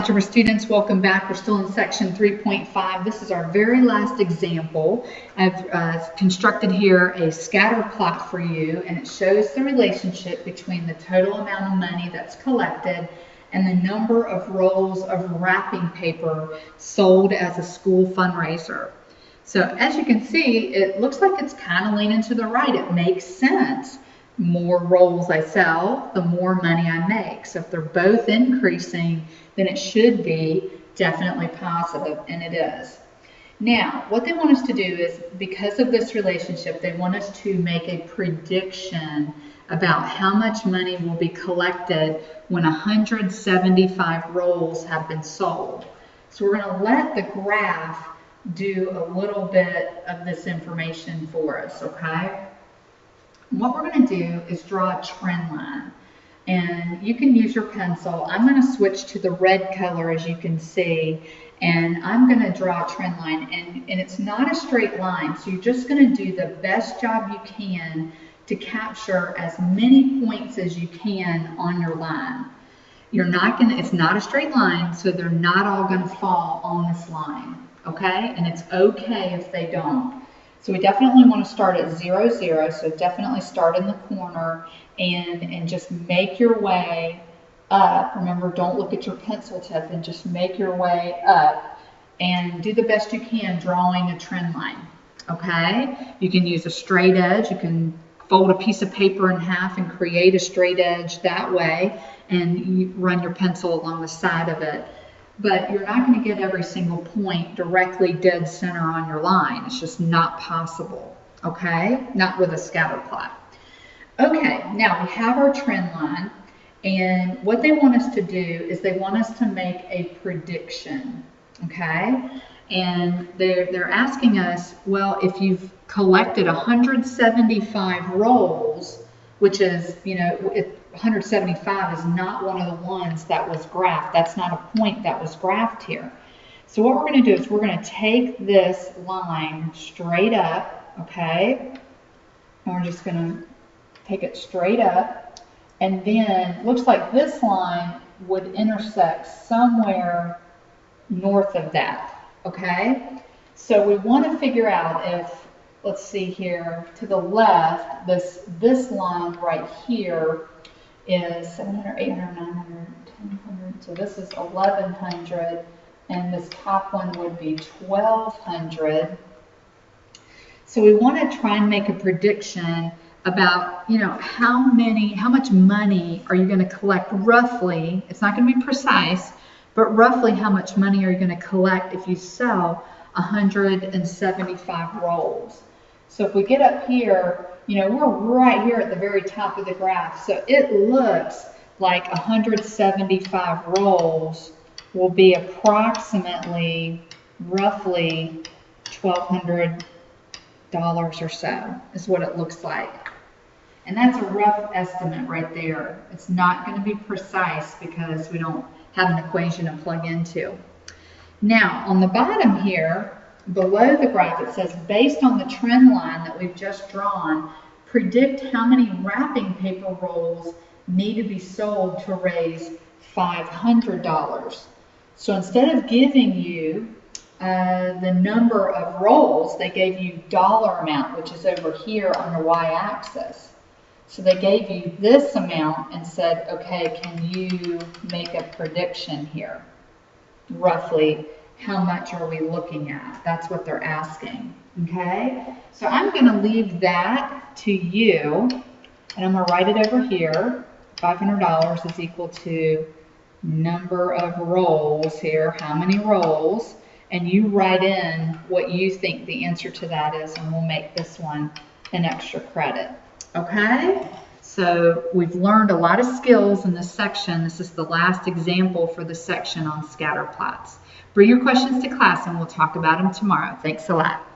Algebra students, welcome back. We're still in section 3.5. This is our very last example. I've constructed here a scatter plot for you, and it shows the relationship between the total amount of money that's collected and the number of rolls of wrapping paper sold as a school fundraiser. So as you can see, it looks like it's kind of leaning to the right. It makes sense. More rolls I sell, the more money I make. So if they're both increasing, then it should be definitely positive, and it is. Now, what they want us to do is, because of this relationship, they want us to make a prediction about how much money will be collected when 175 rolls have been sold. So we're going to let the graph do a little bit of this information for us, okay? What we're going to do is draw a trend line, and you can use your pencil. I'm going to switch to the red color, as you can see, and I'm going to draw a trend line, and it's not a straight line, so you're just going to do the best job you can to capture as many points as you can on your line. You're not going to, it's not a straight line, so they're not all going to fall on this line, okay? And it's okay if they don't. So we definitely want to start at 0, 0, so definitely start in the corner and just make your way up. Remember, don't look at your pencil tip, and just make your way up and do the best you can drawing a trend line, okay? You can use a straight edge. You can fold a piece of paper in half and create a straight edge that way, and you run your pencil along the side of it. But you're not going to get every single point directly dead center on your line. It's just not possible, okay? Not with a scatter plot. Okay, now we have our trend line, and what they want us to do is they want us to make a prediction, okay? And they're asking us, well, if you've collected 175 rolls, which is, you know, 175 is not one of the ones that was graphed. That's not a point that was graphed here. So what we're going to do is we're going to take this line straight up, okay? And we're just going to take it straight up. And then it looks like this line would intersect somewhere north of that, okay? So we want to figure out if, let's see here, to the left, this line right here is 700, 800, 900, 1000. So this is 1100, and this top one would be 1200. So we want to try and make a prediction about, you know, how much money are you going to collect roughly. It's not going to be precise, but roughly how much money are you going to collect if you sell 175 rolls. So if we get up here, you know, we're right here at the very top of the graph. So it looks like 175 rolls will be approximately, roughly $1,200 or so is what it looks like. And that's a rough estimate right there. It's not going to be precise because we don't have an equation to plug into. Now, on the bottom here, below the graph, it says, based on the trend line that we've just drawn, predict how many wrapping paper rolls need to be sold to raise $500. So instead of giving you the number of rolls, they gave you dollar amount, which is over here on the y-axis. So they gave you this amount and said, okay, can you make a prediction here? Roughly, how much are we looking at? That's what they're asking, okay? So I'm going to leave that to you, and I'm going to write it over here. $500 is equal to number of rolls here, how many rolls, and you write in what you think the answer to that is, and we'll make this one an extra credit, okay? So we've learned a lot of skills in this section. This is the last example for the section on scatter plots. Bring your questions to class and we'll talk about them tomorrow. Thanks a lot.